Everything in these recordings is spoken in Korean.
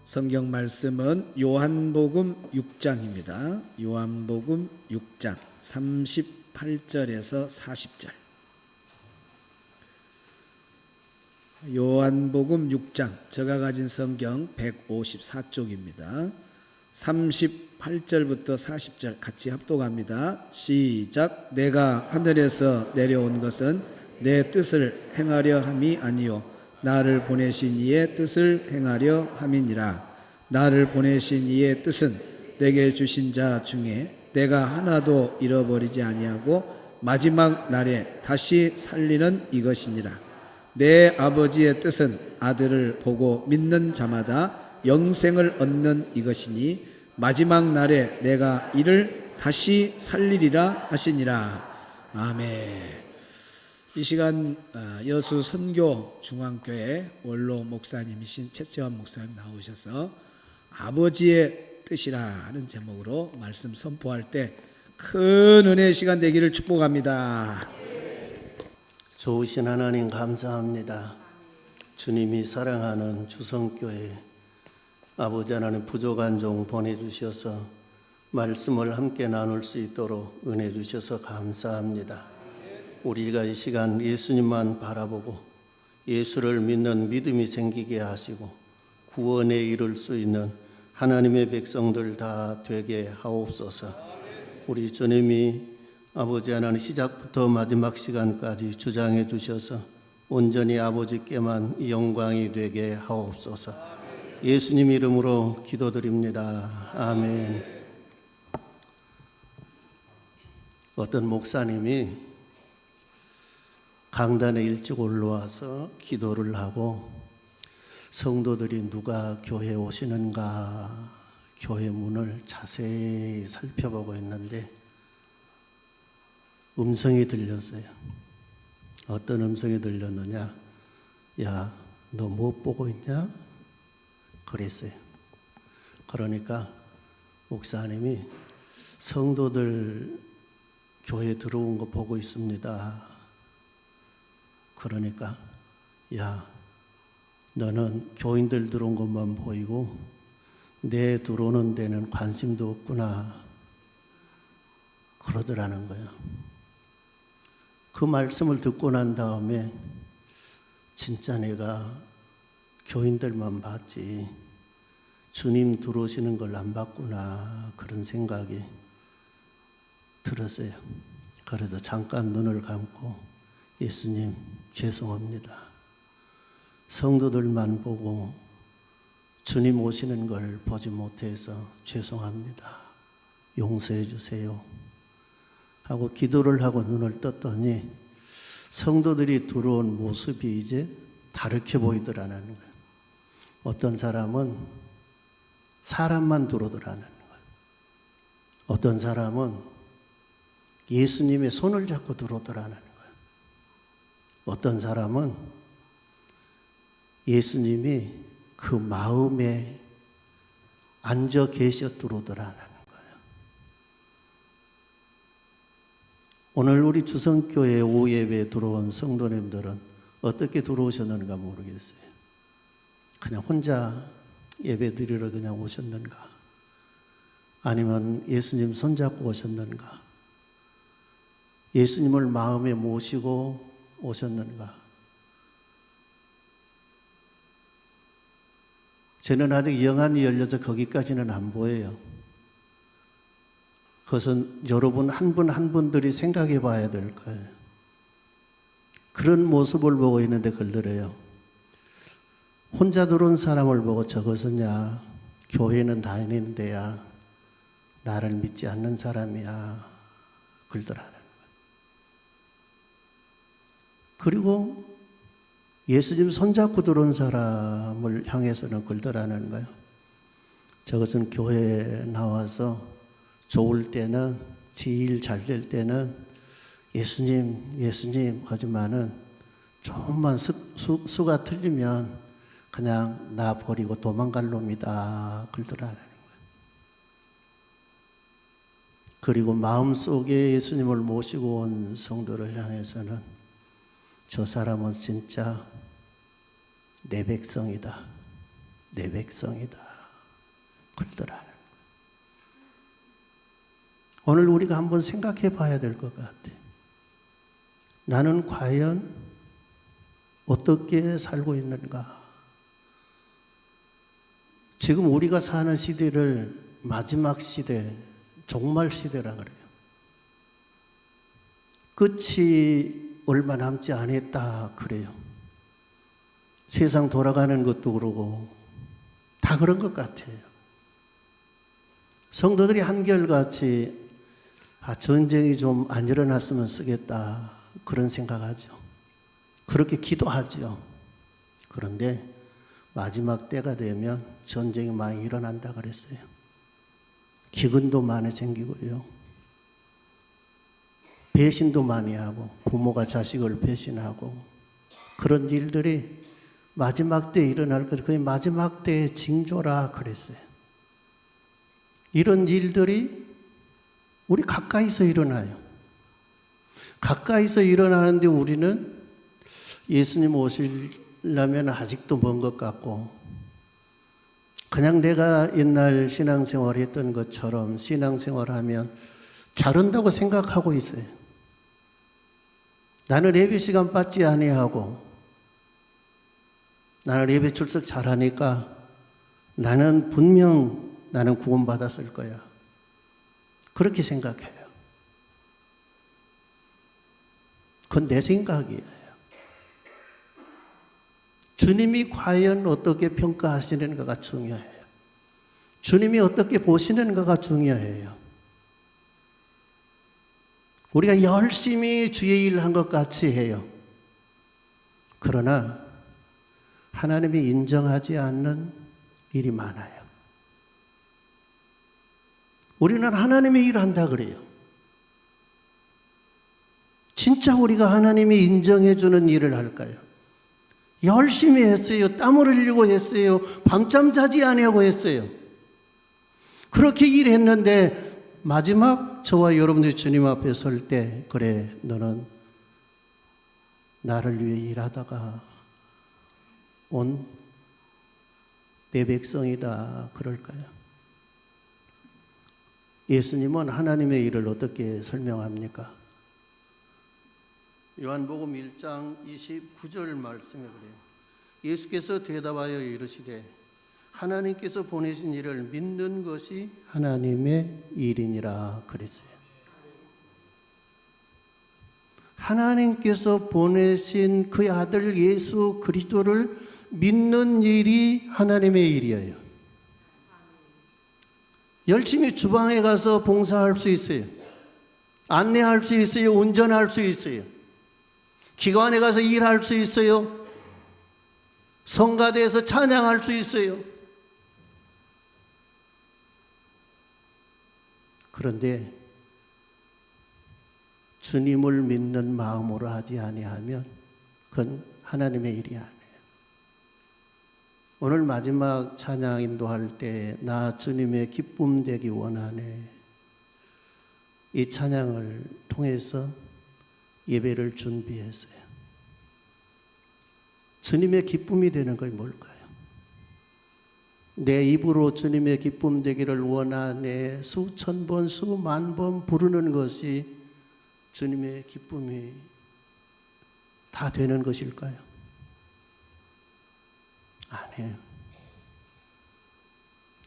성경 말씀은 요한복음 6장입니다. 요한복음 6장 38절에서 40절. 요한복음 6장, 제가 가진 성경 154쪽입니다. 38절부터 40절 같이 합독합니다. 시작. 내가 하늘에서 내려온 것은 내 뜻을 행하려 함이 아니요 나를 보내신 이의 뜻을 행하려 함이니라. 나를 보내신 이의 뜻은 내게 주신 자 중에 내가 하나도 잃어버리지 아니하고 마지막 날에 다시 살리는 이것이니라. 내 아버지의 뜻은 아들을 보고 믿는 자마다 영생을 얻는 이것이니 마지막 날에 내가 이를 다시 살리리라 하시니라. 아멘. 이 시간 여수 선교 중앙교회 원로 목사님이신 최채원 목사님 나오셔서 아버지의 뜻이라는 제목으로 말씀 선포할 때 큰 은혜의 시간 되기를 축복합니다. 좋으신 하나님 감사합니다. 주님이 사랑하는 주성교회 아버지 하나님 부족한 종 보내주셔서 말씀을 함께 나눌 수 있도록 은혜 주셔서 감사합니다. 우리가 이 시간 예수님만 바라보고 예수를 믿는 믿음이 생기게 하시고 구원에 이를 수 있는 하나님의 백성들 다 되게 하옵소서. 우리 주님이 아버지 하나님 시작부터 마지막 시간까지 주장해 주셔서 온전히 아버지께만 이 영광이 되게 하옵소서. 예수님 이름으로 기도드립니다. 아멘. 어떤 목사님이 강단에 일찍 올라와서 기도를 하고 성도들이 누가 교회에 오시는가 교회 문을 자세히 살펴보고 있는데 음성이 들렸어요. 어떤 음성이 들렸느냐? 야, 너 뭐 보고 있냐? 그랬어요. 그러니까 목사님이 성도들 교회 들어온 거 보고 있습니다. 그러니까 야, 너는 교인들 들어온 것만 보이고 내 들어오는 데는 관심도 없구나 그러더라는 거예요. 그 말씀을 듣고 난 다음에 진짜 내가 교인들만 봤지 주님 들어오시는 걸 안 봤구나 그런 생각이 들었어요. 그래서 잠깐 눈을 감고 예수님 죄송합니다. 성도들만 보고 주님 오시는 걸 보지 못해서 죄송합니다. 용서해 주세요. 하고 기도를 하고 눈을 떴더니 성도들이 들어온 모습이 이제 다르게 보이더라는 거예요. 어떤 사람은 사람만 들어오더라는 거예요. 어떤 사람은 예수님의 손을 잡고 들어오더라는 거예요. 어떤 사람은 예수님이 그 마음에 앉아 계셔 들어오더라는 거예요. 오늘 우리 주성교회 오후 예배에 들어온 성도님들은 어떻게 들어오셨는가 모르겠어요. 그냥 혼자 예배 드리러 그냥 오셨는가? 아니면 예수님 손잡고 오셨는가? 예수님을 마음에 모시고 오셨는가? 저는 아직 영안이 열려서 거기까지는 안 보여요. 그것은 여러분 한 분 한 분들이 생각해 봐야 될 거예요. 그런 모습을 보고 있는데 걸들어요. 혼자 들어온 사람을 보고 저것은야 교회는 다니는 데야 나를 믿지 않는 사람이야 걸더라는 거예요. 그리고 예수님 손잡고 들어온 사람을 향해서는 걸더라는 거예요. 저것은 교회에 나와서 좋을 때는 제일 잘 될 때는 예수님 예수님 하지만은 조금만 수가 틀리면 그냥 나 버리고 도망갈 놈이다 그러더라는 거예요. 그리고 마음속에 예수님을 모시고 온 성도를 향해서는 저 사람은 진짜 내 백성이다. 내 백성이다. 걸더라. 오늘 우리가 한번 생각해 봐야 될 것 같아. 나는 과연 어떻게 살고 있는가? 지금 우리가 사는 시대를 마지막 시대, 종말 시대라 그래요. 끝이 얼마 남지 않았다 그래요. 세상 돌아가는 것도 그러고 다 그런 것 같아요. 성도들이 한결같이 전쟁이 좀 안 일어났으면 쓰겠다 그런 생각하죠. 그렇게 기도하죠. 그런데 마지막 때가 되면 전쟁이 많이 일어난다 그랬어요. 기근도 많이 생기고요. 배신도 많이 하고 부모가 자식을 배신하고 그런 일들이 마지막 때에 일어날 것, 그게 마지막 때의 징조라 그랬어요. 이런 일들이 우리 가까이서 일어나요. 가까이서 일어나는데 우리는 예수님 오시려면 아직도 먼 것 같고 그냥 내가 옛날 신앙생활 했던 것처럼 신앙생활하면 잘한다고 생각하고 있어요. 나는 예배 시간 빠지 아니하고 나는 예배 출석 잘하니까 나는 분명 나는 구원받았을 거야. 그렇게 생각해요. 그건 내 생각이에요. 주님이 과연 어떻게 평가하시는가가 중요해요. 주님이 어떻게 보시는가가 중요해요. 우리가 열심히 주의 일 한 것 같이 해요. 그러나 하나님이 인정하지 않는 일이 많아요. 우리는 하나님의 일을 한다 그래요. 진짜 우리가 하나님이 인정해 주는 일을 할까요? 열심히 했어요. 땀을 흘리고 했어요. 밤잠 자지 아니하고 했어요. 그렇게 일했는데 마지막 저와 여러분들이 주님 앞에 설 때 그래 너는 나를 위해 일하다가 온 내 백성이다 그럴까요? 예수님은 하나님의 일을 어떻게 설명합니까? 요한복음 1장 29절 말씀에 그래요. 예수께서 대답하여 이르시되 하나님께서 보내신 일을 믿는 것이 하나님의 일이니라 그랬어요. 하나님께서 보내신 그의 아들 예수 그리스도를 믿는 일이 하나님의 일이에요. 열심히 주방에 가서 봉사할 수 있어요. 안내할 수 있어요. 운전할 수 있어요. 기관에 가서 일할 수 있어요. 성가대에서 찬양할 수 있어요. 그런데 주님을 믿는 마음으로 하지 아니하면 그건 하나님의 일이 아니에요. 오늘 마지막 찬양 인도할 때 나 주님의 기쁨 되기 원하네. 이 찬양을 통해서 예배를 준비했어요. 주님의 기쁨이 되는 것이 뭘까요? 내 입으로 주님의 기쁨 되기를 원하네 수천 번, 수만 번 부르는 것이 주님의 기쁨이 다 되는 것일까요? 아니에요.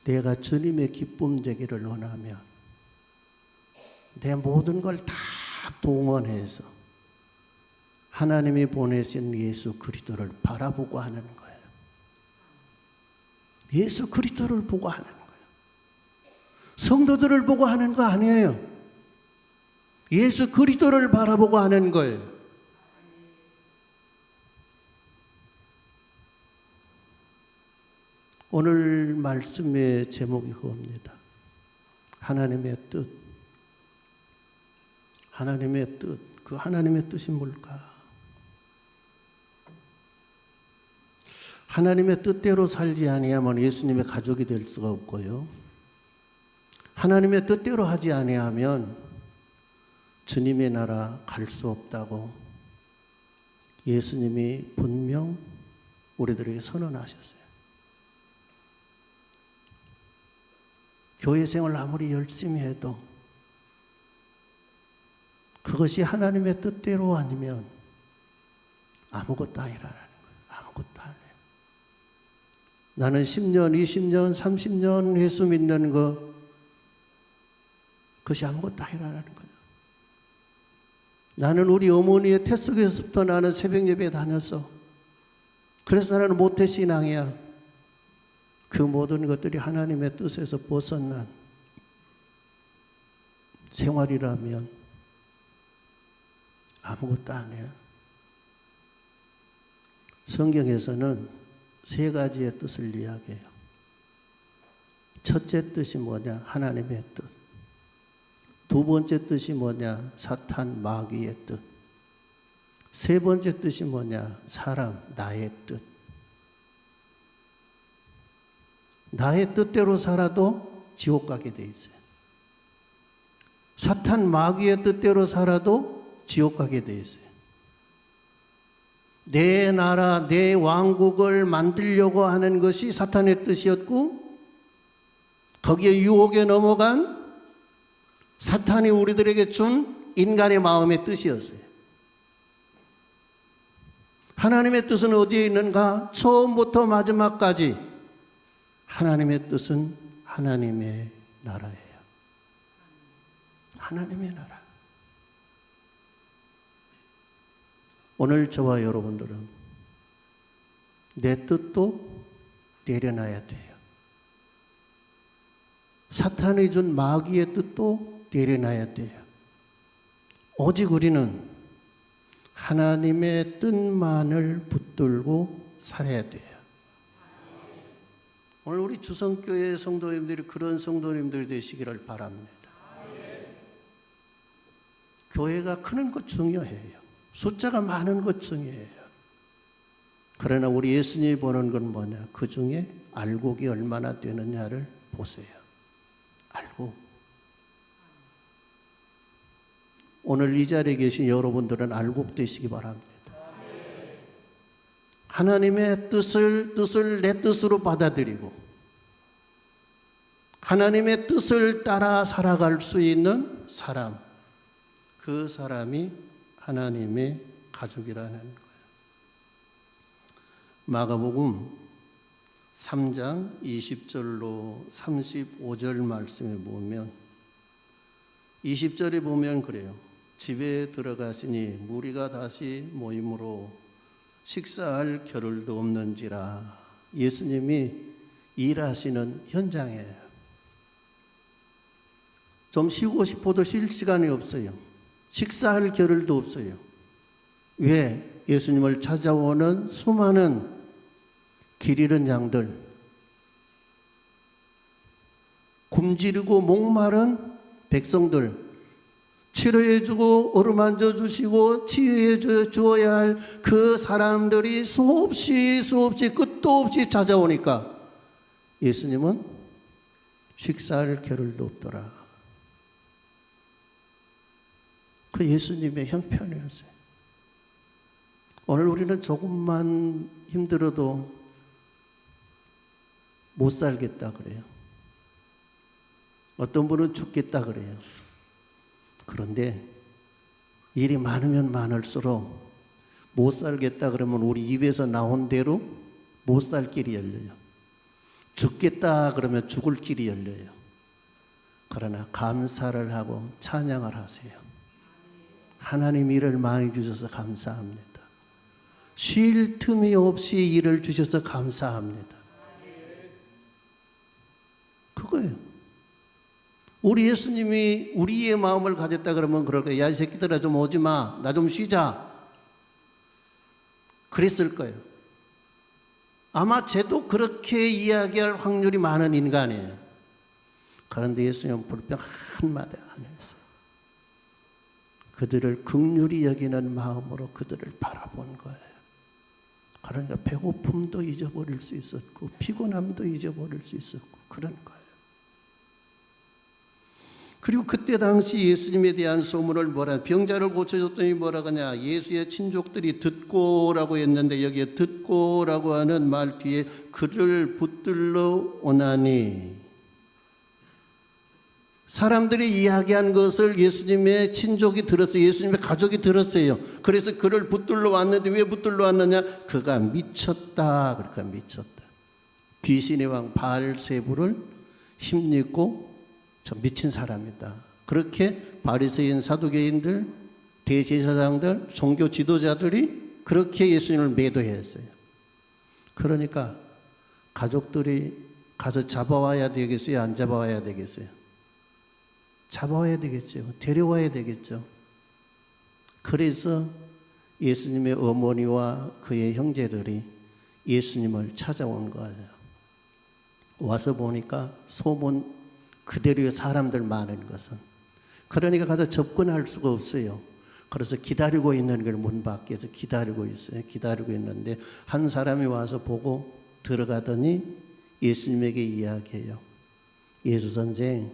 내가 주님의 기쁨 되기를 원하면 내 모든 걸 다 동원해서 하나님이 보내신 예수 그리스도를 바라보고 하는 거예요. 예수 그리스도를 보고 하는 거예요. 성도들을 보고 하는 거 아니에요. 예수 그리스도를 바라보고 하는 거예요. 오늘 말씀의 제목이 그겁니다. 하나님의 뜻. 하나님의 뜻. 그 하나님의 뜻이 뭘까? 하나님의 뜻대로 살지 아니하면 예수님의 가족이 될 수가 없고요. 하나님의 뜻대로 하지 아니하면 주님의 나라 갈 수 없다고 예수님이 분명 우리들에게 선언하셨어요. 교회 생활 아무리 열심히 해도 그것이 하나님의 뜻대로 아니면 아무것도 아니라는 거예요. 아무것도 아니에요. 나는 10년, 20년, 30년 예수 믿는 거, 그것이 아무것도 아니라는 거예요. 나는 우리 어머니의 태 속에서부터 나는 새벽 예배 다녔어. 그래서 나는 모태신앙이야. 그 모든 것들이 하나님의 뜻에서 벗어난 생활이라면 아무것도 아니에요. 성경에서는 세 가지의 뜻을 이야기해요. 첫째 뜻이 뭐냐? 하나님의 뜻. 두 번째 뜻이 뭐냐? 사탄 마귀의 뜻. 세 번째 뜻이 뭐냐? 사람, 나의 뜻. 나의 뜻대로 살아도 지옥 가게 돼 있어요. 사탄 마귀의 뜻대로 살아도 지옥 가게 돼 있어요. 내 나라, 내 왕국을 만들려고 하는 것이 사탄의 뜻이었고, 거기에 유혹에 넘어간 사탄이 우리들에게 준 인간의 마음의 뜻이었어요. 하나님의 뜻은 어디에 있는가? 처음부터 마지막까지 하나님의 뜻은 하나님의 나라예요. 하나님의 나라. 오늘 저와 여러분들은 내 뜻도 내려놔야 돼요. 사탄이 준 마귀의 뜻도 내려놔야 돼요. 오직 우리는 하나님의 뜻만을 붙들고 살아야 돼요. 오늘 우리 주성교회 성도님들이 그런 성도님들이 되시기를 바랍니다. 교회가 크는 것 중요해요. 숫자가 많은 것 중요해요. 그러나 우리 예수님이 보는 건 뭐냐? 그 중에 알곡이 얼마나 되느냐를 보세요. 알곡. 오늘 이 자리에 계신 여러분들은 알곡 되시기 바랍니다. 하나님의 뜻을 내 뜻으로 받아들이고 하나님의 뜻을 따라 살아갈 수 있는 사람, 그 사람이 하나님의 가족이라는 거예요. 마가복음 3장 20절로 35절 말씀에 보면 20절에 보면 그래요. 집에 들어가시니 무리가 다시 모임으로 식사할 겨를도 없는지라. 예수님이 일하시는 현장이에요. 좀 쉬고 싶어도 쉴 시간이 없어요. 식사할 겨를도 없어요. 왜? 예수님을 찾아오는 수많은 길 잃은 양들, 굶주리고 목마른 백성들, 치료해주고 어루만져 주시고 치유해 주어야 할 그 사람들이 수없이 끝도 없이 찾아오니까 예수님은 식사할 겨를도 없더라. 그 예수님의 형편이었어요. 오늘 우리는 조금만 힘들어도 못 살겠다 그래요. 어떤 분은 죽겠다 그래요. 그런데 일이 많으면 많을수록 못 살겠다 그러면 우리 입에서 나온 대로 못 살 길이 열려요. 죽겠다 그러면 죽을 길이 열려요. 그러나 감사를 하고 찬양을 하세요. 하나님 일을 많이 주셔서 감사합니다. 쉴 틈이 없이 일을 주셔서 감사합니다. 그거예요. 우리 예수님이 우리의 마음을 가졌다 그러면 그럴 거예요. 야, 이 새끼들아 좀 오지 마. 나 좀 쉬자. 그랬을 거예요. 아마 쟤도 그렇게 이야기할 확률이 많은 인간이에요. 그런데 예수님은 불평 한마디 안 했어요. 그들을 긍휼히 여기는 마음으로 그들을 바라본 거예요. 그러니까 배고픔도 잊어버릴 수 있었고 피곤함도 잊어버릴 수 있었고 그런 거예요. 그리고 그때 당시 예수님에 대한 소문을 병자를 고쳐줬더니 뭐라고 하냐. 예수의 친족들이 듣고라고 했는데 여기에 듣고라고 하는 말 뒤에 그를 붙들러 오나니 사람들이 이야기한 것을 예수님의 친족이 들었어요. 예수님의 가족이 들었어요. 그래서 그를 붙들러 왔는데 왜 붙들러 왔느냐? 그가 미쳤다. 그러니까 미쳤다. 귀신의 왕 바알세불을 힘입고 저 미친 사람이다. 그렇게 바리새인 사두개인들, 대제사장들, 종교 지도자들이 그렇게 예수님을 매도했어요. 그러니까 가족들이 가서 잡아와야 되겠어요? 안 잡아와야 되겠어요? 잡아와야 되겠죠. 데려와야 되겠죠. 그래서 예수님의 어머니와 그의 형제들이 예수님을 찾아온 거예요. 와서 보니까 소문 그대로의 사람들 많은 것은. 그러니까 가서 접근할 수가 없어요. 그래서 기다리고 있는 걸 문 밖에서 기다리고 있어요. 기다리고 있는데 한 사람이 와서 보고 들어가더니 예수님에게 이야기해요. 예수 선생,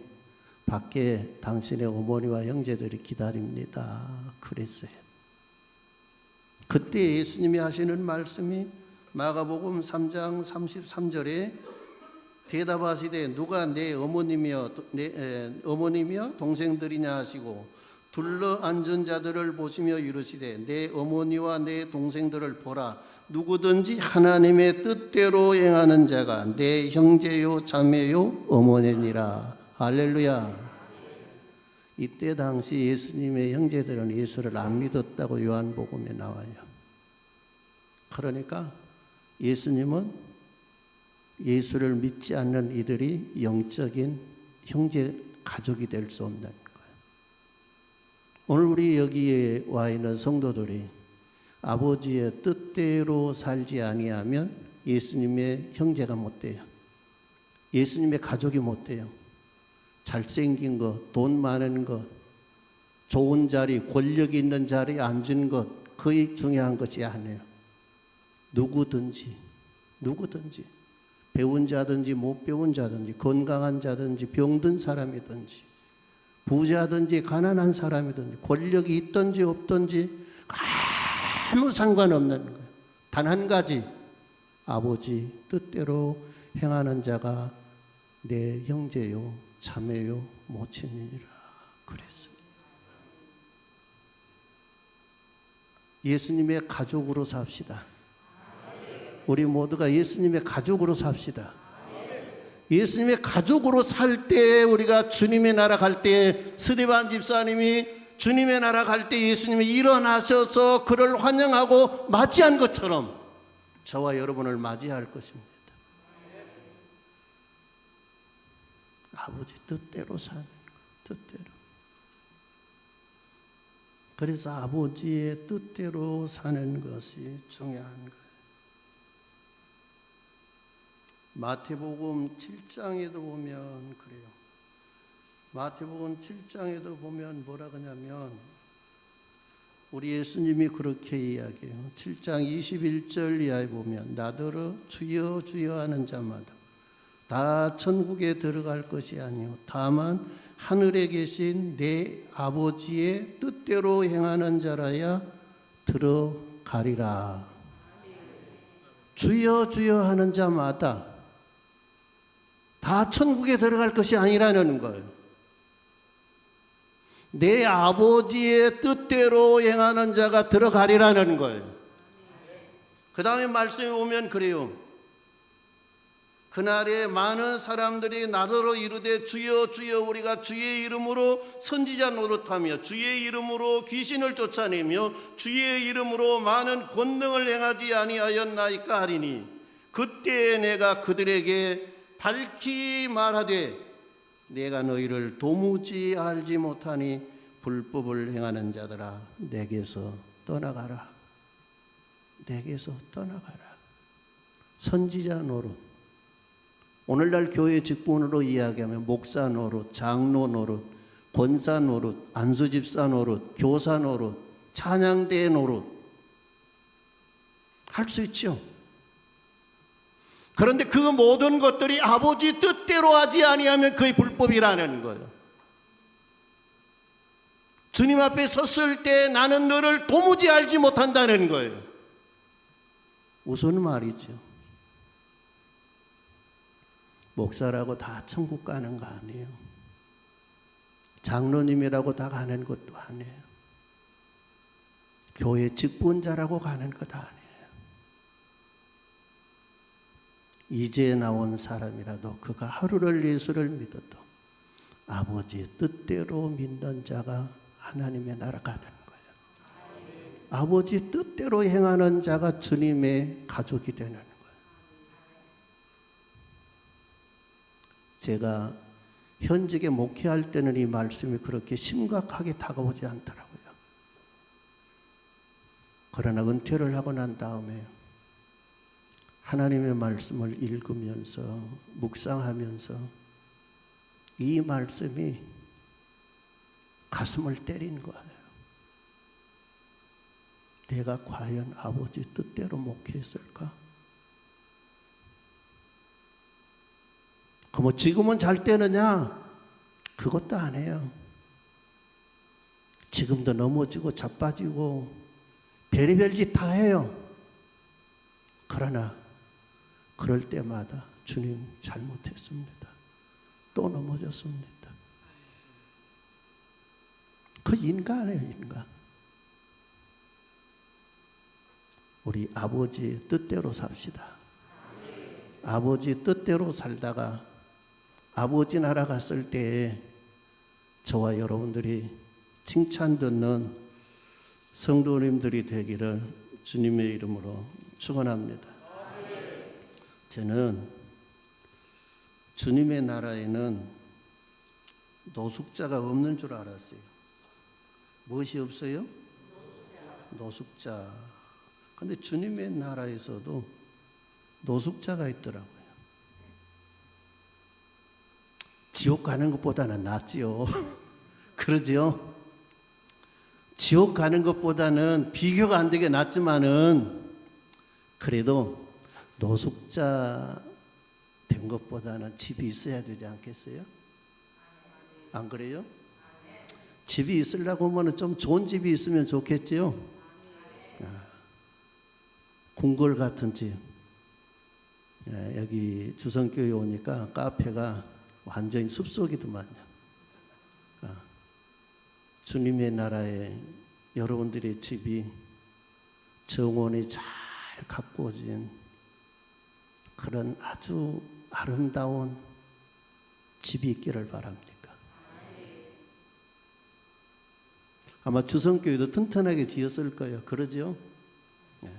밖에 당신의 어머니와 형제들이 기다립니다. 그랬어요. 그때 예수님이 하시는 말씀이 마가복음 3장 33절에 대답하시되 누가 내 어머니며 동생들이냐 하시고 둘러 앉은 자들을 보시며 이르시되 내 어머니와 내 동생들을 보라. 누구든지 하나님의 뜻대로 행하는 자가 내 형제요 자매요 어머니니라. 할렐루야. 이때 당시 예수님의 형제들은 예수를 안 믿었다고 요한복음에 나와요. 그러니까 예수님은 예수를 믿지 않는 이들이 영적인 형제 가족이 될 수 없는 거예요. 오늘 우리 여기에 와 있는 성도들이 아버지의 뜻대로 살지 아니하면 예수님의 형제가 못 돼요. 예수님의 가족이 못 돼요. 잘생긴 것, 돈 많은 것, 좋은 자리, 권력 있는 자리에 앉은 것, 거의 중요한 것이 아니에요. 누구든지 배운 자든지 못 배운 자든지 건강한 자든지 병든 사람이든지 부자든지 가난한 사람이든지 권력이 있든지 없든지 아무 상관없는 거예요. 단 한 가지, 아버지 뜻대로 행하는 자가 내 형제요 자매요 모친이니라 그랬어요. 예수님의 가족으로 삽시다. 우리 모두가 예수님의 가족으로 삽시다. 예수님의 가족으로 살 때 우리가 주님의 나라 갈 때 스데반 집사님이 주님의 나라 갈 때 예수님이 일어나셔서 그를 환영하고 맞이한 것처럼 저와 여러분을 맞이할 것입니다. 아버지 뜻대로 사는 것, 뜻대로. 그래서 아버지의 뜻대로 사는 것이 중요한 거예요. 마태복음 7장에도 보면 그래요. 마태복음 7장에도 보면 뭐라 그러냐면 우리 예수님이 그렇게 이야기해요. 7장 21절 이하에 보면 나더러 주여 주여 하는 자마다 다 천국에 들어갈 것이 아니요 다만 하늘에 계신 내 아버지의 뜻대로 행하는 자라야 들어가리라. 주여 주여 하는 자마다 다 천국에 들어갈 것이 아니라는 거예요. 내 아버지의 뜻대로 행하는 자가 들어가리라는 거예요. 그 다음에 말씀에 보면 그래요. 그날에 많은 사람들이 나더러 이르되 주여 주여 우리가 주의 이름으로 선지자 노릇하며 주의 이름으로 귀신을 쫓아내며 주의 이름으로 많은 권능을 행하지 아니하였나이까 하리니 그때 내가 그들에게 밝히 말하되 내가 너희를 도무지 알지 못하니 불법을 행하는 자들아 내게서 떠나가라. 내게서 떠나가라. 선지자 노릇. 오늘날 교회 직분으로 이야기하면 목사 노릇, 장로 노릇, 권사 노릇, 안수집사 노릇, 교사 노릇, 찬양대 노릇 할 수 있죠. 그런데 그 모든 것들이 아버지 뜻대로 하지 아니하면 그의 불법이라는 거예요. 주님 앞에 섰을 때 나는 너를 도무지 알지 못한다는 거예요. 우선 말이죠. 목사라고 다 천국 가는 거 아니에요. 장로님이라고 다 가는 것도 아니에요. 교회 직분자라고 가는 것 아니에요. 이제 나온 사람이라도 그가 하루를 예수를 믿어도 아버지의 뜻대로 믿는 자가 하나님의 나라 가는 거예요. 아버지 뜻대로 행하는 자가 주님의 가족이 되는 거예요. 제가 현직에 목회할 때는 이 말씀이 그렇게 심각하게 다가오지 않더라고요. 그러나 은퇴를 하고 난 다음에 하나님의 말씀을 읽으면서 묵상하면서 이 말씀이 가슴을 때린 거예요. 내가 과연 아버지 뜻대로 목회했을까? 그럼 지금은 잘 되느냐? 그것도 아니에요. 지금도 넘어지고 자빠지고 별의별 짓 다 해요. 그러나 그럴 때마다 주님 잘못했습니다. 또 넘어졌습니다. 그 인간이에요, 인간. 우리 아버지 뜻대로 삽시다. 아버지 뜻대로 살다가 아버지 나라 갔을 때에 저와 여러분들이 칭찬 듣는 성도님들이 되기를 주님의 이름으로 축원합니다. 저는 주님의 나라에는 노숙자가 없는 줄 알았어요. 무엇이 없어요? 노숙자. 근데 주님의 나라에서도 노숙자가 있더라고요. 지옥 가는 것보다는 낫지요. 그러지요? 지옥 가는 것보다는 비교가 안 되게 낫지만은 그래도 노숙자 된 것보다는 집이 있어야 되지 않겠어요? 안 그래요? 집이 있으려고 하면 좀 좋은 집이 있으면 좋겠지요? 궁궐 같은 집. 여기 주성교회 오니까 카페가 완전히 숲속이더만요. 주님의 나라에 여러분들의 집이 정원이 잘 가꾸어진 그런 아주 아름다운 집이 있기를 바랍니다. 아마 주성교회도 튼튼하게 지었을 거예요. 그러죠?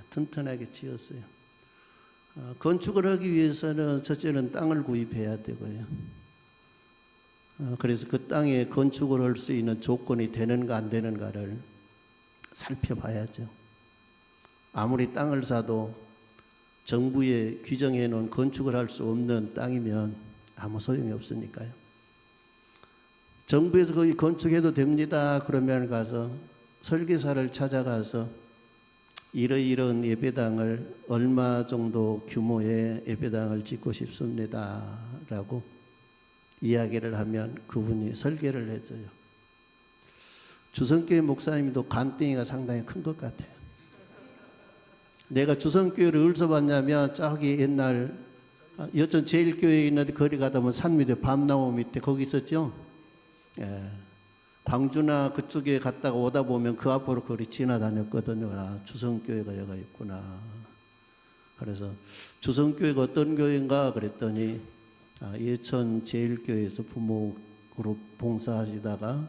튼튼하게 지었어요. 건축을 하기 위해서는 첫째는 땅을 구입해야 되고요. 그래서 그 땅에 건축을 할 수 있는 조건이 되는가 안 되는가를 살펴봐야죠. 아무리 땅을 사도 정부에 규정해 놓은 건축을 할 수 없는 땅이면 아무 소용이 없으니까요. 정부에서 거기 건축해도 됩니다. 그러면 가서 설계사를 찾아가서 이러이러한 예배당을 얼마 정도 규모의 예배당을 짓고 싶습니다. 라고 이야기를 하면 그분이 설계를 해줘요. 주성교회 목사님도 간땡이가 상당히 큰 것 같아요. 내가 주성교회를 어디서 봤냐면 저기 옛날 여천 제일교회에 있는데 거리 가다 보면 산 밑에 밤나무 밑에 거기 있었죠. 예. 광주나 그쪽에 갔다가 오다 보면 그 앞으로 거리 지나다녔거든요. 아, 주성교회가 여기 있구나. 그래서 주성교회가 어떤 교회인가 그랬더니 예천 제일교회에서 부목으로 봉사하시다가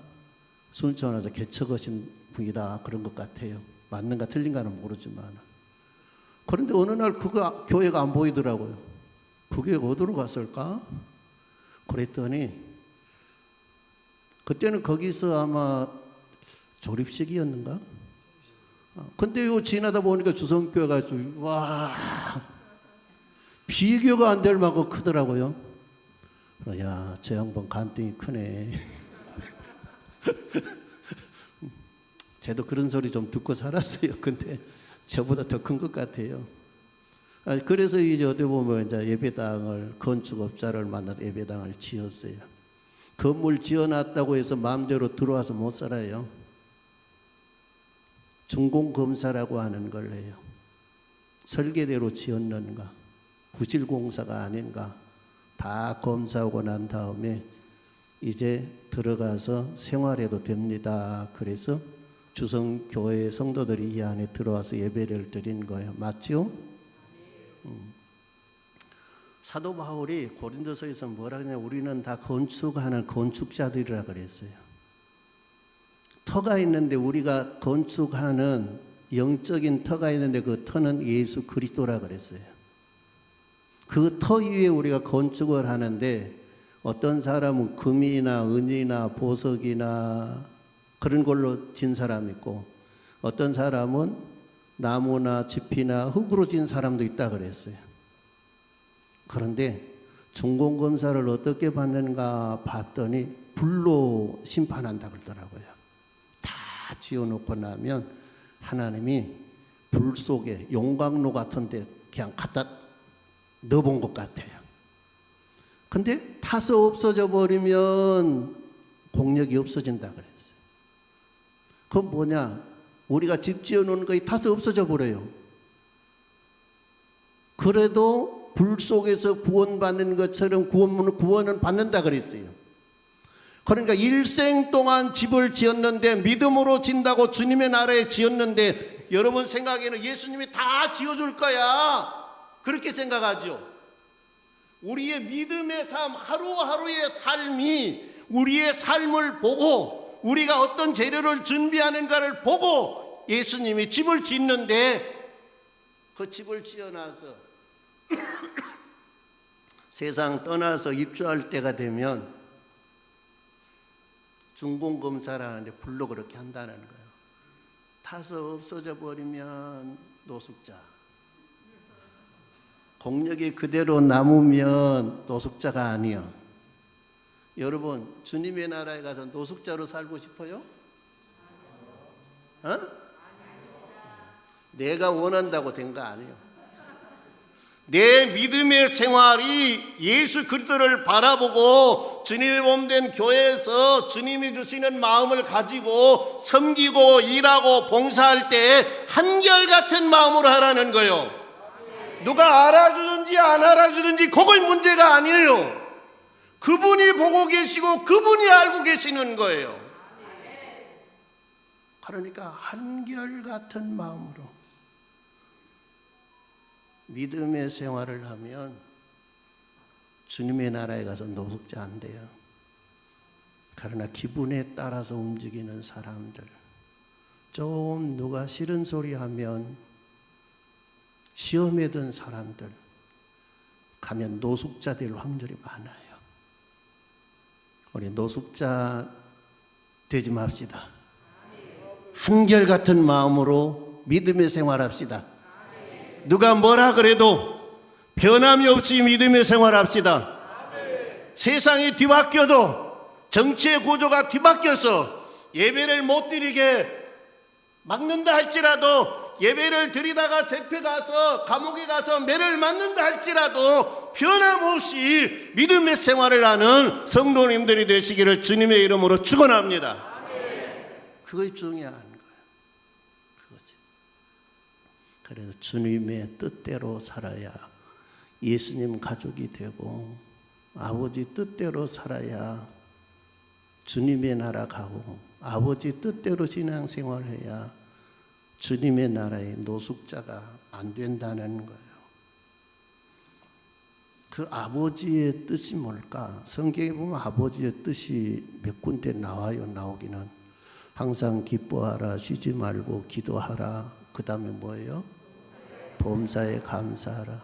순천 와서 개척하신 분이다 그런 것 같아요. 맞는가 틀린가는 모르지만. 그런데 어느 날 그거 교회가 안 보이더라고요. 그게 어디로 갔을까? 그랬더니 그때는 거기서 아마 조립식이었는가? 근데 요 지나다 보니까 주성교회가 와 비교가 안 될 만큼 크더라고요. 야, 저 양반 간땡이 크네. 저도 그런 소리 좀 듣고 살았어요. 근데 저보다 더 큰 것 같아요. 그래서 이제 어디 보면 이제 예배당을 건축업자를 만나서 예배당을 지었어요. 건물 지어놨다고 해서 마음대로 들어와서 못 살아요. 준공검사라고 하는 걸 해요. 설계대로 지었는가, 부실공사가 아닌가 다 검사하고 난 다음에 이제 들어가서 생활해도 됩니다. 그래서 주성교회 성도들이 이 안에 들어와서 예배를 드린 거예요. 맞죠? 사도 바울이 고린도서에서 뭐라 그러냐, 우리는 다 건축하는 건축자들이라 그랬어요. 터가 있는데, 우리가 건축하는 영적인 터가 있는데 그 터는 예수 그리스도라 그랬어요. 그 터 위에 우리가 건축을 하는데, 어떤 사람은 금이나 은이나 보석이나 그런 걸로 진 사람이 있고, 어떤 사람은 나무나 짚이나 흙으로 진 사람도 있다 그랬어요. 그런데 중공검사를 어떻게 받는가 봤더니 불로 심판한다 그러더라고요. 다 지어놓고 나면 하나님이 불 속에 용광로 같은 데 그냥 갖다 넣어본 것 같아요. 근데 타서 없어져 버리면 공력이 없어진다 그랬어요. 그건 뭐냐? 우리가 집 지어놓은 거에 타서 없어져 버려요. 그래도 불 속에서 구원받는 것처럼 구원은 받는다 그랬어요. 그러니까 일생 동안 집을 지었는데, 믿음으로 진다고 주님의 나라에 지었는데, 여러분 생각에는 예수님이 다 지어줄 거야, 그렇게 생각하죠. 우리의 믿음의 삶, 하루하루의 삶이 우리의 삶을 보고, 우리가 어떤 재료를 준비하는가를 보고 예수님이 집을 짓는데, 그 집을 지어놔서 세상 떠나서 입주할 때가 되면 중공검사를 하는데 불로 그렇게 한다는 거예요. 타서 없어져 버리면 노숙자, 공력이 그대로 남으면 노숙자가 아니요. 여러분, 주님의 나라에 가서 노숙자로 살고 싶어요? 내가 원한다고 된 거 아니에요. 내 믿음의 생활이 예수 그리스도를 바라보고 주님의 몸된 교회에서 주님이 주시는 마음을 가지고 섬기고 일하고 봉사할 때 한결같은 마음으로 하라는 거예요. 누가 알아주든지 안 알아주든지 그건 문제가 아니에요. 그분이 보고 계시고 그분이 알고 계시는 거예요. 그러니까 한결같은 마음으로 믿음의 생활을 하면 주님의 나라에 가서 노숙자 안 돼요. 그러나 기분에 따라서 움직이는 사람들, 좀 누가 싫은 소리 하면 시험에 든 사람들 가면 노숙자 될 확률이 많아요. 우리 노숙자 되지 맙시다. 한결같은 마음으로 믿음의 생활합시다. 누가 뭐라 그래도 변함이 없이 믿음의 생활합시다. 세상이 뒤바뀌어도, 정치의 구조가 뒤바뀌어서 예배를 못 드리게 막는다 할지라도, 예배를 드리다가 잡혀가서 감옥에 가서 매를 맞는다 할지라도 변함없이 믿음의 생활을 하는 성도님들이 되시기를 주님의 이름으로 축원합니다. 그것이 중요한 거예요. 그거지. 그래서 주님의 뜻대로 살아야 예수님 가족이 되고, 아버지 뜻대로 살아야 주님의 나라 가고, 아버지 뜻대로 신앙생활해야 주님의 나라의 노숙자가 안 된다는 거예요. 그 아버지의 뜻이 뭘까? 성경에 보면 아버지의 뜻이 몇 군데 나와요. 나오기는 항상 기뻐하라, 쉬지 말고 기도하라. 그 다음에 뭐예요? 범사에 감사하라.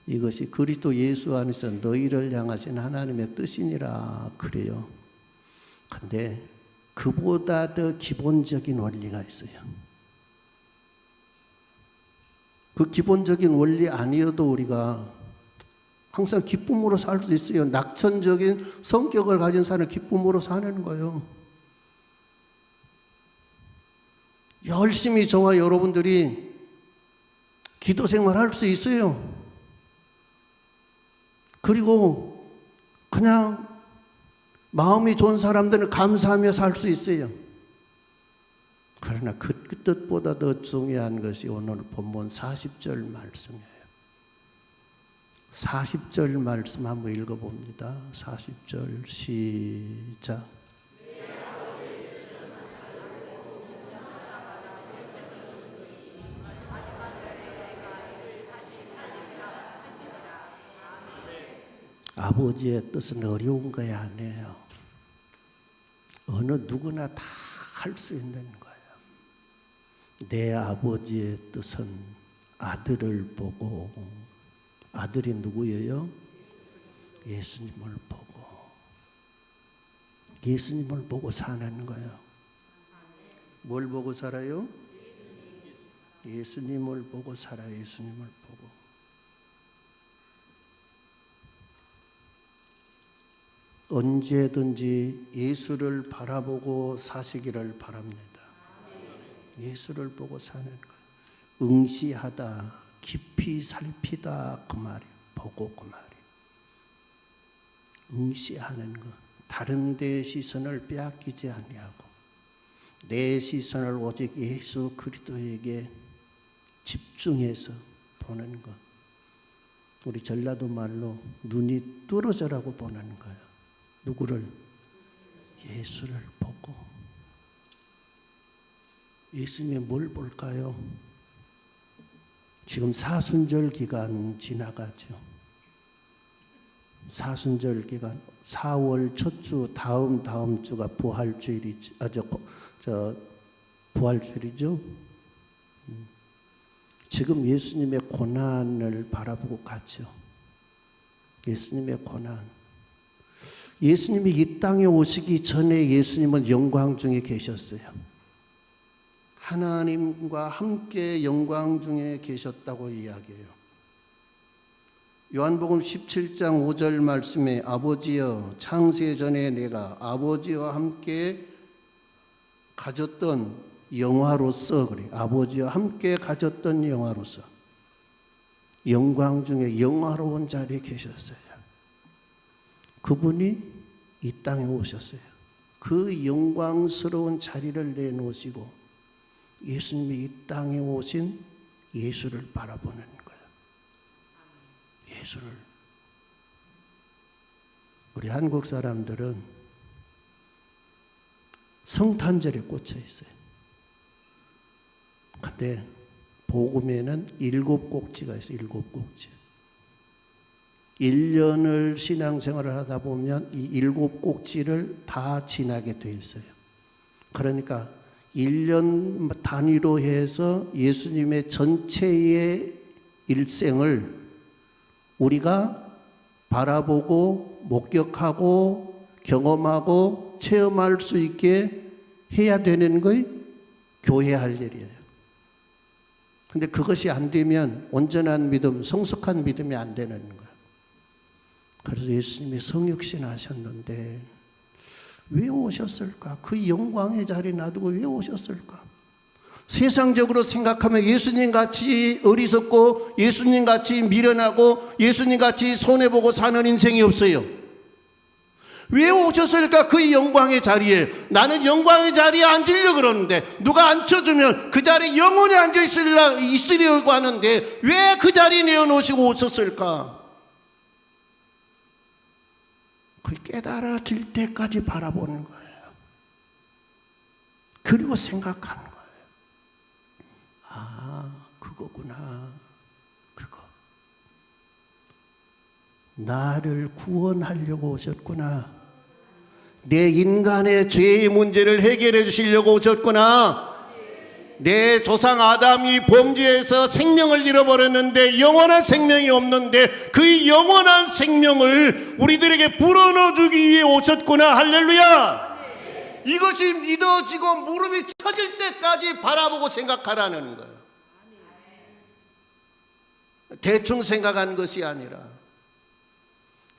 이것이 그리스도 예수 안에서 너희를 향하신 하나님의 뜻이니라 그래요. 근데 그보다 더 기본적인 원리가 있어요. 그 기본적인 원리 아니어도 우리가 항상 기쁨으로 살 수 있어요. 낙천적인 성격을 가진 사람은 기쁨으로 사는 거예요. 열심히 저와 여러분들이 기도 생활할 수 있어요. 그리고 그냥 마음이 좋은 사람들은 감사하며 살 수 있어요. 그러나 그 뜻보다 더 중요한 것이 오늘 본문 40절 말씀이에요. 40절 말씀 한번 읽어봅니다. 40절 시작. 아버지의 뜻은 어려운 거야 아니에요. 어느 누구나 다 할 수 있는 거예요. 내 아버지의 뜻은 아들을 보고, 아들이 누구예요? 예수님을 보고, 예수님을 보고 사는 거예요. 뭘 보고 살아요? 예수님을 보고 살아요. 예수님을 보고. 언제든지 예수를 바라보고 사시기를 바랍니다. 예수를 보고 사는 거예요. 응시하다, 깊이 살피다 그 말이에요. 보고 그 말이에요. 응시하는 것. 다른 데의 시선을 빼앗기지 아니하고 내 시선을 오직 예수 그리스도에게 집중해서 보는 것. 우리 전라도 말로 눈이 뚫어져라고 보는 거예요. 누구를? 예수를 보고. 예수님이 뭘 볼까요? 지금 사순절 기간 지나가죠. 사순절 기간 4월 첫 주 다음 주가 부활주일이죠. 부활주일이죠. 지금 예수님의 고난을 바라보고 가죠. 예수님의 고난. 예수님이 이 땅에 오시기 전에 예수님은 영광 중에 계셨어요. 하나님과 함께 영광 중에 계셨다고 이야기해요. 요한복음 17장 5절 말씀에 아버지여 창세 전에 내가 아버지와 함께 가졌던 영화로서 그래. 아버지와 함께 가졌던 영화로서 영광 중에 영화로운 자리에 계셨어요. 그분이 이 땅에 오셨어요. 그 영광스러운 자리를 내놓으시고 예수님이 이 땅에 오신 예수를 바라보는 거예요. 예수를. 우리 한국 사람들은 성탄절에 꽂혀 있어요. 근데 복음에는 7꼭지가 있어요. 7꼭지. 1년을 신앙생활을 하다 보면 이 7꼭지를 다 지나게 돼 있어요. 그러니까 1년 단위로 해서 예수님의 전체의 일생을 우리가 바라보고 목격하고 경험하고 체험할 수 있게 해야 되는 거예요. 교회 할 일이에요. 근데 그것이 안 되면 온전한 믿음, 성숙한 믿음이 안 되는 거예요. 그래서 예수님이 성육신 하셨는데 왜 오셨을까? 그 영광의 자리 놔두고 왜 오셨을까? 세상적으로 생각하면 예수님같이 어리석고 예수님같이 미련하고 예수님같이 손해보고 사는 인생이 없어요. 왜 오셨을까? 그 영광의 자리에. 나는 영광의 자리에 앉으려고 그러는데 누가 앉혀주면 그 자리에 영원히 앉아있으려고 하는데 왜 그 자리에 내어놓으시고 오셨을까? 그 깨달아질 때까지 바라보는 거예요. 그리고 생각하는 거예요. 아, 그거구나. 그거. 나를 구원하려고 오셨구나. 내 인간의 죄의 문제를 해결해 주시려고 오셨구나. 내 조상 아담이 범죄해서 생명을 잃어버렸는데 영원한 생명이 없는데 그 영원한 생명을 우리들에게 불어넣어주기 위해 오셨구나. 할렐루야. 이것이 믿어지고 무릎이 쳐질 때까지 바라보고 생각하라는 거예요. 대충 생각한 것이 아니라.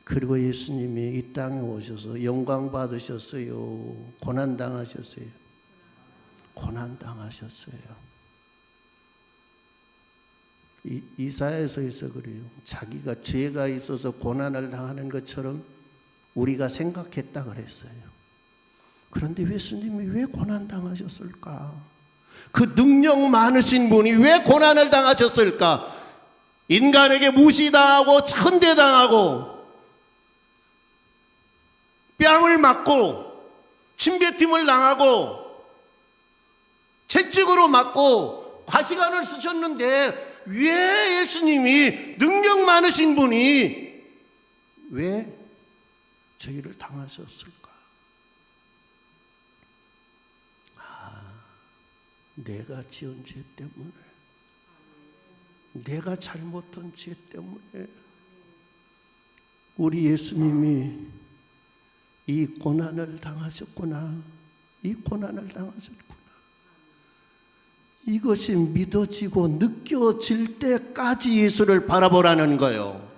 그리고 예수님이 이 땅에 오셔서 영광 받으셨어요. 고난 당하셨어요. 고난 당하셨어요. 이사야서에서 그래요. 자기가 죄가 있어서 고난을 당하는 것처럼 우리가 생각했다 그랬어요. 그런데 예수님이 왜 고난 당하셨을까? 그 능력 많으신 분이 왜 고난을 당하셨을까? 인간에게 무시당하고 천대당하고 뺨을 맞고 침뱉음을 당하고 채찍으로 맞고 과시간을 쓰셨는데 왜 예수님이 능력 많으신 분이 왜 저희를 당하셨을까? 내가 지은 죄 때문에, 내가 잘못한 죄 때문에 우리 예수님이 이 고난을 당하셨구나. 이 고난을 당하셨구나. 이것이 믿어지고 느껴질 때까지 예수를 바라보라는 거예요.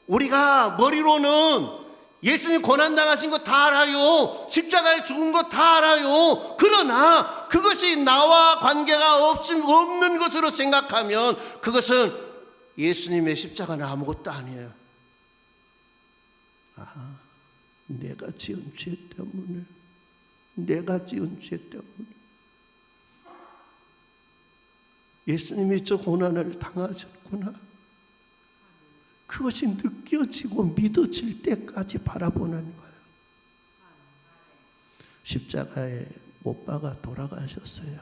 우리가 머리로는 예수님 고난당하신 거 다 알아요. 십자가에 죽은 거 다 알아요. 그러나 그것이 나와 관계가 없는 것으로 생각하면 그것은 예수님의 십자가는 아무것도 아니에요. 내가 지은 죄 때문에, 내가 지은 죄 때문에 예수님이 저 고난을 당하셨구나. 그것이 느껴지고 믿어질 때까지 바라보는 거예요. 십자가에 못 박아 돌아가셨어요.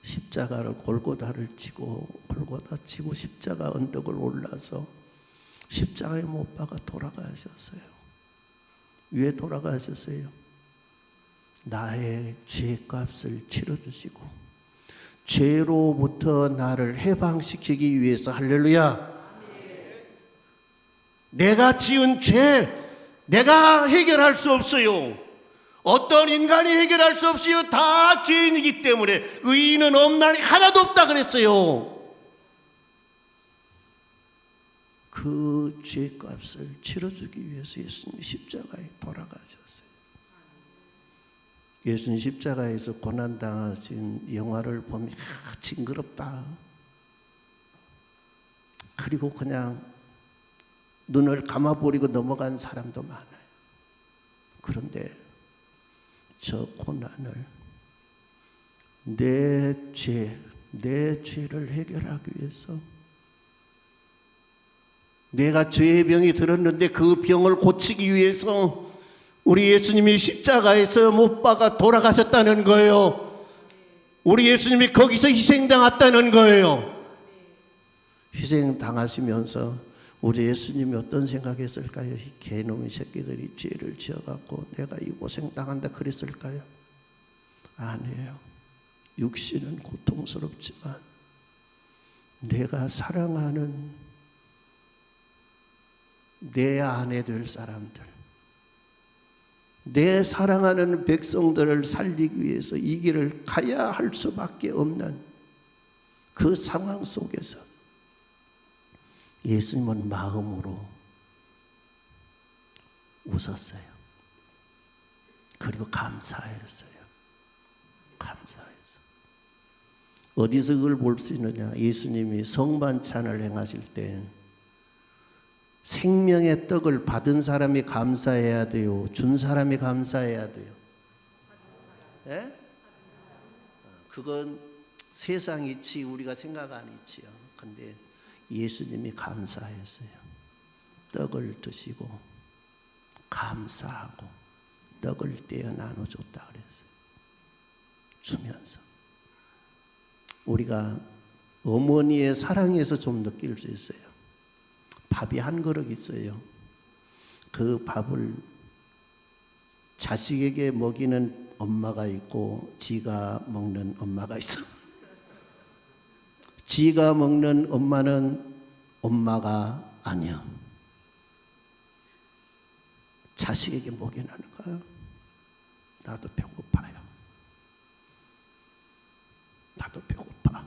십자가를 골고다를 치고 골고다 치고 십자가 언덕을 올라서 십자가에 못 박아 돌아가셨어요. 왜 돌아가셨어요? 나의 죄값을 치러주시고 죄로부터 나를 해방시키기 위해서. 할렐루야. 내가 지은 죄 내가 해결할 수 없어요. 어떤 인간이 해결할 수 없어요. 다 죄인이기 때문에 의인은 없나니 하나도 없다 그랬어요. 그 죄값을 치러주기 위해서 예수님이 십자가에 돌아가셨어요. 예수님 십자가에서 고난당하신 영화를 보면 징그럽다. 그리고 그냥 눈을 감아버리고 넘어간 사람도 많아요. 그런데 저 고난을 내 죄를 해결하기 위해서, 내가 죄의 병이 들었는데 그 병을 고치기 위해서 우리 예수님이 십자가에서 못 박아 돌아가셨다는 거예요. 우리 예수님이 거기서 희생당했다는 거예요. 희생당하시면서 우리 예수님이 어떤 생각했을까요? 이 개놈의 새끼들이 죄를 지어갖고 내가 이 고생당한다 그랬을까요? 아니에요. 육신은 고통스럽지만 내가 사랑하는 내 아내 될 사람들, 내 사랑하는 백성들을 살리기 위해서 이 길을 가야 할 수밖에 없는 그 상황 속에서 예수님은 마음으로 웃었어요. 그리고 감사했어요. 감사해서. 어디서 그걸 볼 수 있느냐? 예수님이 성만찬을 행하실 때 생명의 떡을 받은 사람이 감사해야 돼요? 준 사람이 감사해야 돼요? 예? 그건 세상 이치, 우리가 생각하는 이치요. 근데 예수님이 감사했어요. 떡을 드시고 감사하고 떡을 떼어 나눠줬다 그랬어요. 주면서 우리가 어머니의 사랑에서 좀 느낄 수 있어요. 밥이 한 그릇 있어요. 그 밥을 자식에게 먹이는 엄마가 있고 지가 먹는 엄마가 있어. 지가 먹는 엄마는 엄마가 아니야. 자식에게 먹이는 거야. 나도 배고파요. 나도 배고파.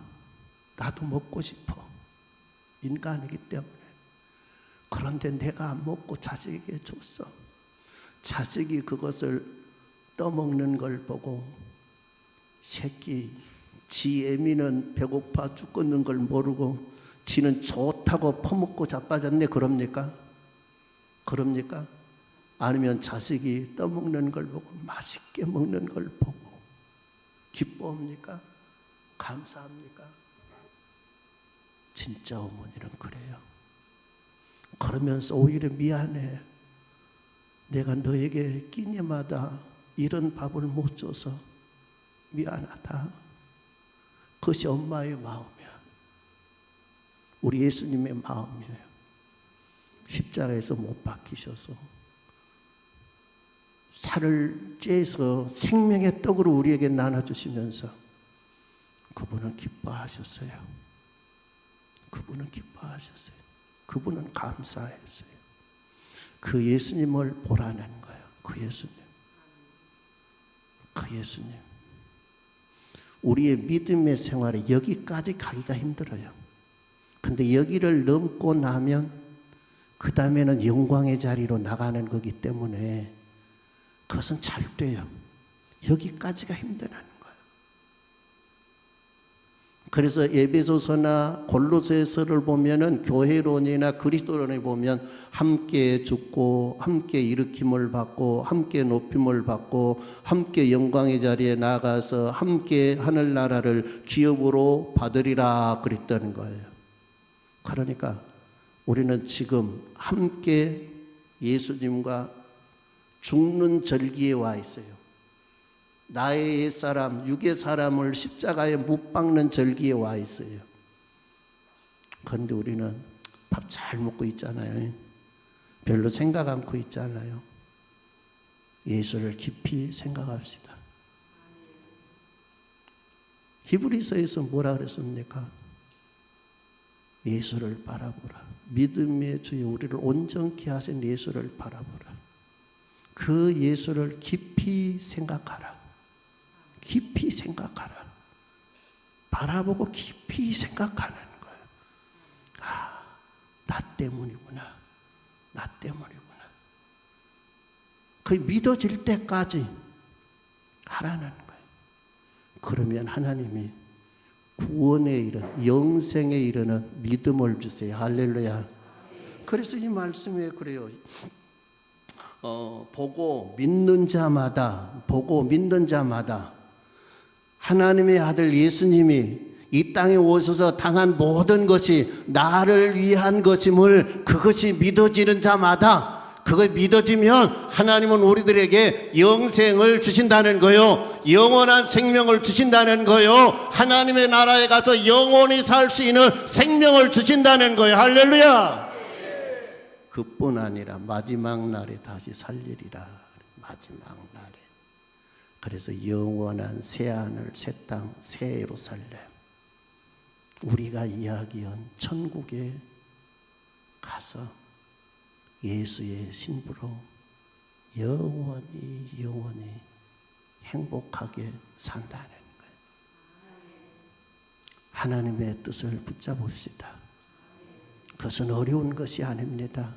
나도 먹고 싶어. 인간이기 때문에. 그런데 내가 안 먹고 자식에게 줬어. 자식이 그것을 떠먹는 걸 보고 새끼, 지 애미는 배고파 죽겠는 걸 모르고 지는 좋다고 퍼먹고 자빠졌네. 그럽니까? 그럽니까? 아니면 자식이 떠먹는 걸 보고 맛있게 먹는 걸 보고 기뻐합니까? 감사합니까? 진짜 어머니는 그래요. 그러면서 오히려 미안해. 내가 너에게 끼니마다 이런 밥을 못 줘서 미안하다. 그것이 엄마의 마음이야. 우리 예수님의 마음이에요. 십자가에서 못 박히셔서 살을 째서 생명의 떡으로 우리에게 나눠주시면서 그분은 기뻐하셨어요. 그분은 기뻐하셨어요. 그분은 감사했어요. 그 예수님을 보라는 거예요. 그 예수님. 그 예수님. 우리의 믿음의 생활이 여기까지 가기가 힘들어요. 근데 여기를 넘고 나면 그 다음에는 영광의 자리로 나가는 거기 때문에 그것은 잘 돼요. 여기까지가 힘들다는 거예요. 그래서 에베소서나 골로새서를 보면은 교회론이나 그리스도론에 보면 함께 죽고 함께 일으킴을 받고 함께 높임을 받고 함께 영광의 자리에 나가서 함께 하늘나라를 기업으로 받으리라 그랬다는 거예요. 그러니까 우리는 지금 함께 예수님과 죽는 절기에 와 있어요. 나의 옛사람, 육의 사람을 십자가에 못 박는 절기에 와 있어요. 그런데 우리는 밥 잘 먹고 있잖아요. 별로 생각 않고 있잖아요. 예수를 깊이 생각합시다. 히브리서에서 뭐라 그랬습니까? 예수를 바라보라. 믿음의 주여 우리를 온전케 하신 예수를 바라보라. 그 예수를 깊이 생각하라. 깊이 생각하라. 바라보고 깊이 생각하는 거예요. 아, 나 때문이구나. 나 때문이구나. 그게 믿어질 때까지 하라는 거예요. 그러면 하나님이 구원에 이르는 영생에 이르는 믿음을 주세요. 할렐루야. 그래서 이 말씀에 그래요. 보고 믿는 자마다 하나님의 아들 예수님이 이 땅에 오셔서 당한 모든 것이 나를 위한 것임을 그것이 믿어지는 자마다 그거 믿어지면 하나님은 우리들에게 영생을 주신다는 거요. 영원한 생명을 주신다는 거요. 하나님의 나라에 가서 영원히 살 수 있는 생명을 주신다는 거예요. 할렐루야. 그뿐 아니라 마지막 날에 다시 살리리라. 마지막 날에. 그래서 영원한 새하늘, 새 땅, 새 예루살렘. 우리가 이야기한 천국에 가서 예수의 신부로 영원히 행복하게 산다는 거예요. 하나님의 뜻을 붙잡읍시다. 그것은 어려운 것이 아닙니다.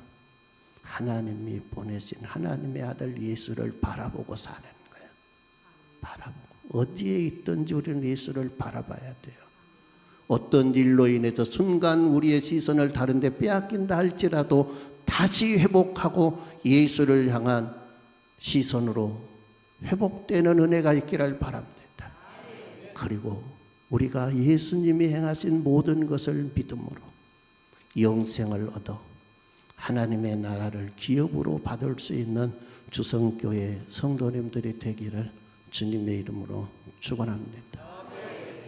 하나님이 보내신 하나님의 아들 예수를 바라보고 사는 거예요. 바라보고 어디에 있든지 우리는 예수를 바라봐야 돼요. 어떤 일로 인해서 순간 우리의 시선을 다른 데 빼앗긴다 할지라도 다시 회복하고 예수를 향한 시선으로 회복되는 은혜가 있기를 바랍니다. 그리고 우리가 예수님이 행하신 모든 것을 믿음으로 영생을 얻어 하나님의 나라를 기업으로 받을 수 있는 주성교회 성도님들이 되기를 주님의 이름으로 축원합니다.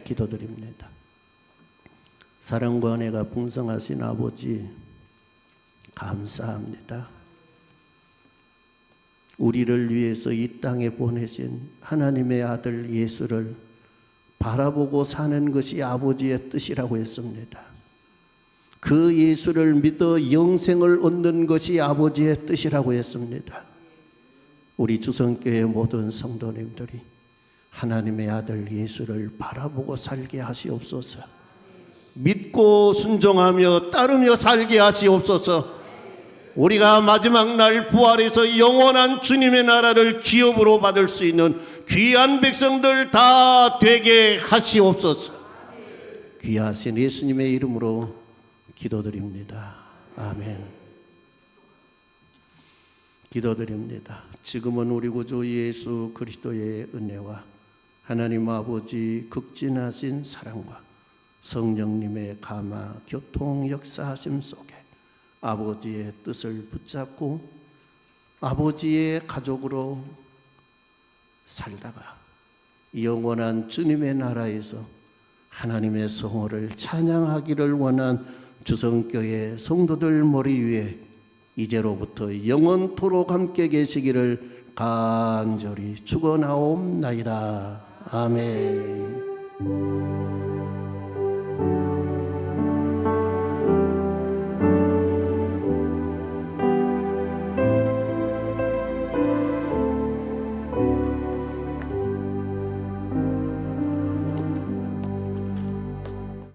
기도드립니다. 사랑과 은혜가 풍성하신 아버지 감사합니다. 우리를 위해서 이 땅에 보내신 하나님의 아들 예수를 바라보고 사는 것이 아버지의 뜻이라고 했습니다. 그 예수를 믿어 영생을 얻는 것이 아버지의 뜻이라고 했습니다. 우리 주성교회 모든 성도님들이 하나님의 아들 예수를 바라보고 살게 하시옵소서. 믿고 순종하며 따르며 살게 하시옵소서. 우리가 마지막 날 부활해서 영원한 주님의 나라를 기업으로 받을 수 있는 귀한 백성들 다 되게 하시옵소서. 귀하신 예수님의 이름으로 기도드립니다. 아멘. 기도드립니다. 지금은 우리 구주 예수 그리스도의 은혜와 하나님 아버지 극진하신 사랑과 성령님의 감화 교통 역사하심 속에 아버지의 뜻을 붙잡고 아버지의 가족으로 살다가 영원한 주님의 나라에서 하나님의 성호를 찬양하기를 원한 주성교회 성도들 머리 위에 이제로부터 영원토록 함께 계시기를 간절히 축원하옵나이다. 아멘.